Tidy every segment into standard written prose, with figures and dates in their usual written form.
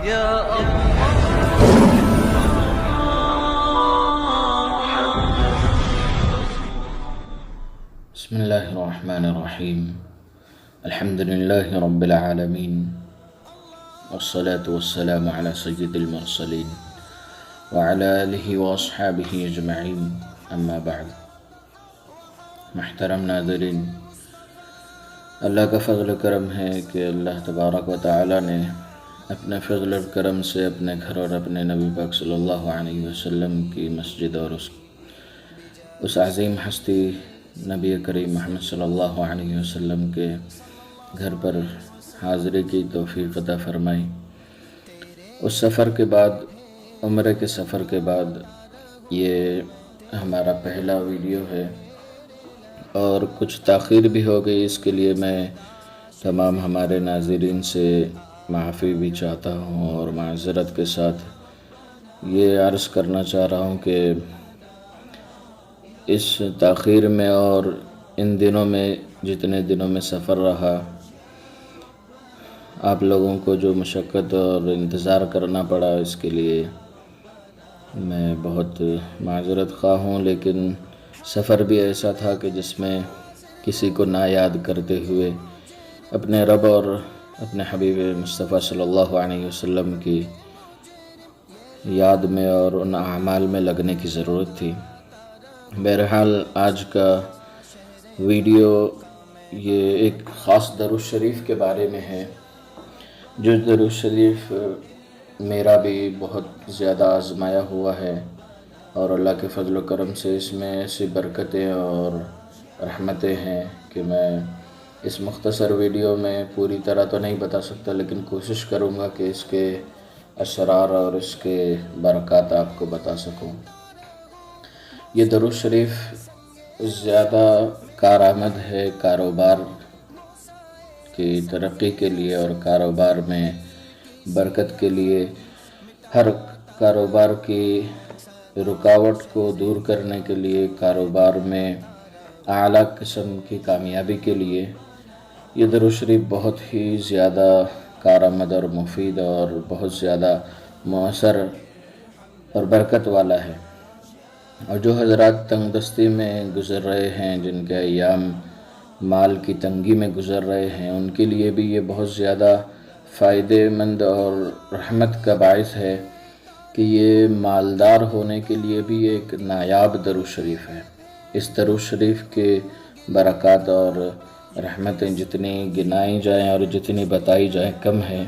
يا الله. بسم الله الرحمن الرحيم. الحمد لله رب العالمين، والصلاة والسلام على سيد المرسلين وعلى آله وأصحابه أجمعين، أما بعد. محترم ناظرین، اللہ کا فضل و کرم ہے کہ اللہ تبارک و تعالی نے اپنے فضل و کرم سے اپنے گھر اور اپنے نبی پاک صلی اللہ علیہ وسلم کی مسجد اور اس عظیم ہستی نبی کریم محمد صلی اللہ علیہ وسلم کے گھر پر حاضری کی توفیق عطا فرمائی۔ اس سفر کے بعد، عمرے کے سفر کے بعد، یہ ہمارا پہلا ویڈیو ہے اور کچھ تاخیر بھی ہو گئی۔ اس کے لیے میں تمام ہمارے ناظرین سے معافی بھی چاہتا ہوں اور معذرت کے ساتھ یہ عرض کرنا چاہ رہا ہوں کہ اس تاخیر میں اور ان دنوں میں، جتنے دنوں میں سفر رہا، آپ لوگوں کو جو مشقت اور انتظار کرنا پڑا، اس کے لیے میں بہت معذرت خواہ ہوں۔ لیکن سفر بھی ایسا تھا کہ جس میں کسی کو نہ یاد کرتے ہوئے اپنے رب اور اپنے حبیب مصطفیٰ صلی اللہ علیہ وسلم کی یاد میں اور ان اعمال میں لگنے کی ضرورت تھی۔ بہرحال آج کا ویڈیو یہ ایک خاص درود شریف کے بارے میں ہے، جو درود شریف میرا بھی بہت زیادہ آزمایا ہوا ہے اور اللہ کے فضل و کرم سے اس میں ایسی برکتیں اور رحمتیں ہیں کہ میں اس مختصر ویڈیو میں پوری طرح تو نہیں بتا سکتا، لیکن کوشش کروں گا کہ اس کے اسرار اور اس کے برکات آپ کو بتا سکوں۔ یہ درود شریف زیادہ کارآمد ہے کاروبار کی ترقی کے لیے اور کاروبار میں برکت کے لیے، ہر کاروبار کی رکاوٹ کو دور کرنے کے لیے، کاروبار میں اعلیٰ قسم کی کامیابی کے لیے یہ درود شریف بہت ہی زیادہ کارآمد اور مفید اور بہت زیادہ مؤثر اور برکت والا ہے۔ اور جو حضرات تنگ دستی میں گزر رہے ہیں، جن کے ایام مال کی تنگی میں گزر رہے ہیں، ان کے لیے بھی یہ بہت زیادہ فائدہ مند اور رحمت کا باعث ہے کہ یہ مالدار ہونے کے لیے بھی ایک نایاب درود شریف ہے۔ اس درود شریف کے برکات اور رحمتیں جتنی گنائی جائیں اور جتنی بتائی جائیں کم ہیں۔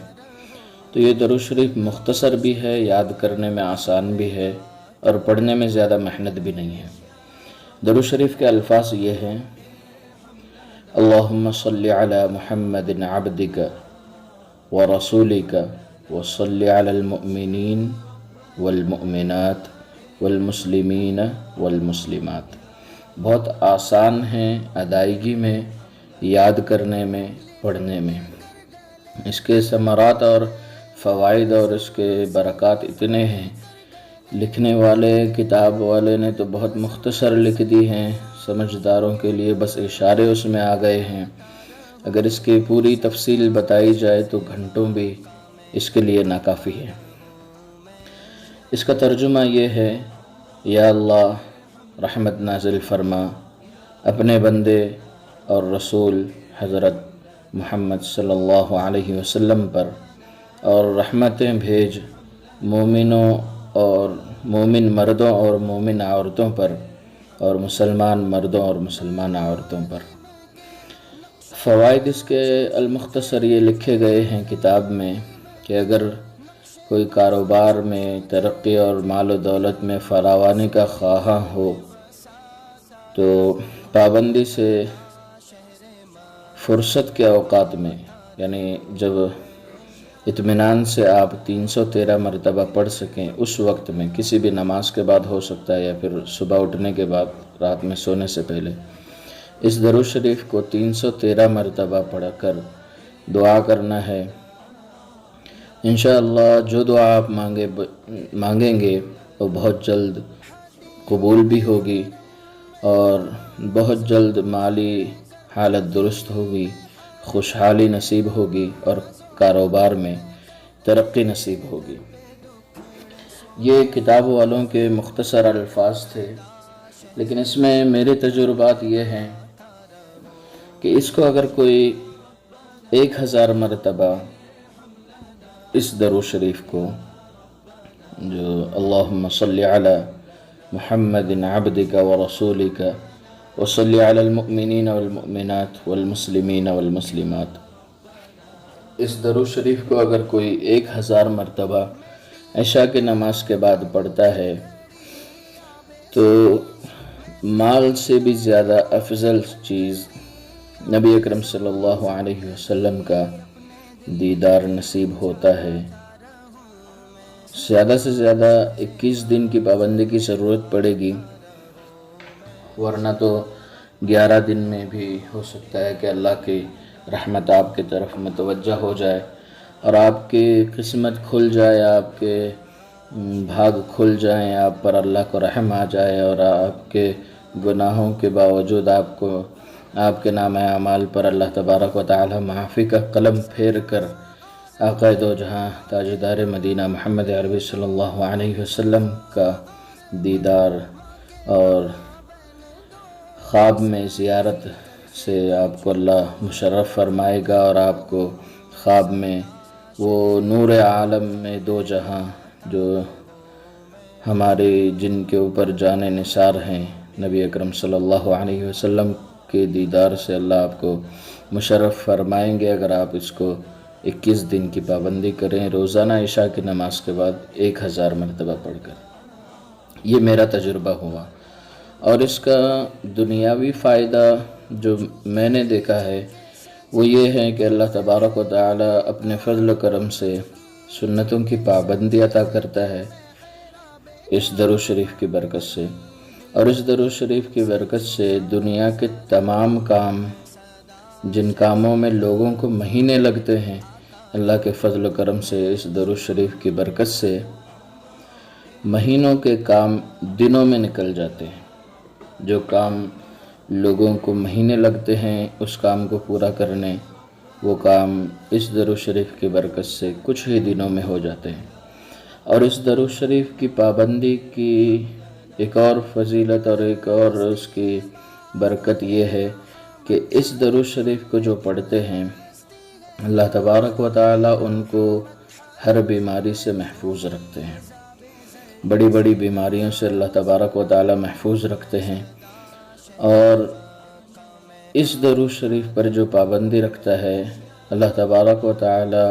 تو یہ درود شریف مختصر بھی ہے، یاد کرنے میں آسان بھی ہے اور پڑھنے میں زیادہ محنت بھی نہیں ہے۔ درود شریف کے الفاظ یہ ہیں: اللہم صلی علی محمد عبدک ورسولک وصلی علی المؤمنین والمؤمنات والمسلمین والمسلمات۔ بہت آسان ہیں ادائیگی میں، یاد کرنے میں، پڑھنے میں۔ اس کے ثمرات اور فوائد اور اس کے برکات اتنے ہیں، لکھنے والے، کتاب والے نے تو بہت مختصر لکھ دی ہیں، سمجھداروں کے لیے بس اشارے اس میں آ گئے ہیں۔ اگر اس کی پوری تفصیل بتائی جائے تو گھنٹوں بھی اس کے لیے ناکافی ہے۔ اس کا ترجمہ یہ ہے: یا اللہ، رحمت نازل فرما اپنے بندے اور رسول حضرت محمد صلی اللہ علیہ وسلم پر، اور رحمتیں بھیج مومنوں اور مومن مردوں اور مومن عورتوں پر، اور مسلمان مردوں اور مسلمان عورتوں پر۔ فوائد اس کے المختصر یہ لکھے گئے ہیں کتاب میں کہ اگر کوئی کاروبار میں ترقی اور مال و دولت میں فراوانی کا خواہاں ہو تو پابندی سے فرصت کے اوقات میں، یعنی جب اطمینان سے آپ 313 مرتبہ پڑھ سکیں، اس وقت میں، کسی بھی نماز کے بعد ہو سکتا ہے یا پھر صبح اٹھنے کے بعد، رات میں سونے سے پہلے، اس درود شریف کو 313 مرتبہ پڑھ کر دعا کرنا ہے۔ انشاءاللہ جو دعا آپ مانگیں گے وہ بہت جلد قبول بھی ہوگی اور بہت جلد مالی حالت درست ہوگی، خوشحالی نصیب ہوگی اور کاروبار میں ترقی نصیب ہوگی۔ یہ کتاب والوں کے مختصر الفاظ تھے، لیکن اس میں میرے تجربات یہ ہیں کہ اس کو اگر کوئی 1000 مرتبہ اس درود شریف کو، جو اللہم صلی علی محمد عبدک ورسولک وصلی علی المؤمنین والمؤمنات والمسلمین والمسلمات، اس درود شریف کو اگر کوئی 1000 مرتبہ عشاء کی نماز کے بعد پڑھتا ہے تو مال سے بھی زیادہ افضل چیز نبی اکرم صلی اللہ علیہ وسلم کا دیدار نصیب ہوتا ہے۔ زیادہ سے زیادہ 21 دن کی پابندی کی ضرورت پڑے گی، ورنہ تو 11 دن میں بھی ہو سکتا ہے کہ اللہ کی رحمت آپ کی طرف متوجہ ہو جائے اور آپ کی قسمت کھل جائے، آپ کے بھاگ کھل جائیں، آپ پر اللہ کو رحم آ جائے اور آپ کے گناہوں کے باوجود آپ کے نام اعمال پر اللہ تبارک و تعالی معافی کا قلم پھیر کر آقا دو جہاں تاجدار مدینہ محمد عربی صلی اللہ علیہ وسلم کا دیدار اور خواب میں زیارت سے آپ کو اللہ مشرف فرمائے گا، اور آپ کو خواب میں وہ نور عالم میں دو جہاں جو ہمارے جن کے اوپر جان نثار ہیں نبی اکرم صلی اللہ علیہ وسلم کے دیدار سے اللہ آپ کو مشرف فرمائیں گے اگر آپ اس کو 21 دن کی پابندی کریں، روزانہ عشاء کی نماز کے بعد 1000 مرتبہ پڑھ کر۔ یہ میرا تجربہ ہوا، اور اس کا دنیاوی فائدہ جو میں نے دیکھا ہے وہ یہ ہے کہ اللہ تبارک و تعالی اپنے فضل و کرم سے سنتوں کی پابندی عطا کرتا ہے اس درود شریف کی برکت سے، اور اس درود شریف کی برکت سے دنیا کے تمام کام، جن کاموں میں لوگوں کو مہینے لگتے ہیں، اللہ کے فضل و کرم سے اس درود شریف کی برکت سے مہینوں کے کام دنوں میں نکل جاتے ہیں۔ جو کام لوگوں کو مہینے لگتے ہیں اس کام کو پورا کرنے، وہ کام اس درود شریف کی برکت سے کچھ ہی دنوں میں ہو جاتے ہیں۔ اور اس درود شریف کی پابندی کی ایک اور فضیلت اور ایک اور اس کی برکت یہ ہے کہ اس درود شریف کو جو پڑھتے ہیں اللہ تبارک و تعالی ان کو ہر بیماری سے محفوظ رکھتے ہیں، بڑی بڑی بیماریوں سے اللہ تبارک و تعالی محفوظ رکھتے ہیں، اور اس درود شریف پر جو پابندی رکھتا ہے اللہ تبارک و تعالی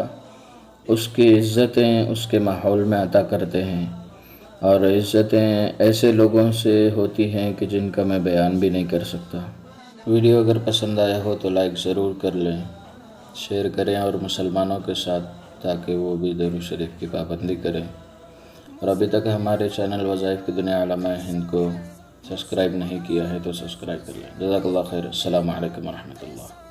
اس کی عزتیں اس کے ماحول میں عطا کرتے ہیں، اور عزتیں ایسے لوگوں سے ہوتی ہیں کہ جن کا میں بیان بھی نہیں کر سکتا۔ ویڈیو اگر پسند آیا ہو تو لائک ضرور کر لیں، شیئر کریں اور مسلمانوں کے ساتھ، تاکہ وہ بھی درود شریف کی پابندی کریں، اور ابھی تک ہمارے چینل وظائف کی دنیا علماء ہند کو سبسکرائب نہیں کیا ہے تو سبسکرائب کر لیں۔ جزاک اللہ خیر۔ السلام علیکم ورحمۃ اللہ۔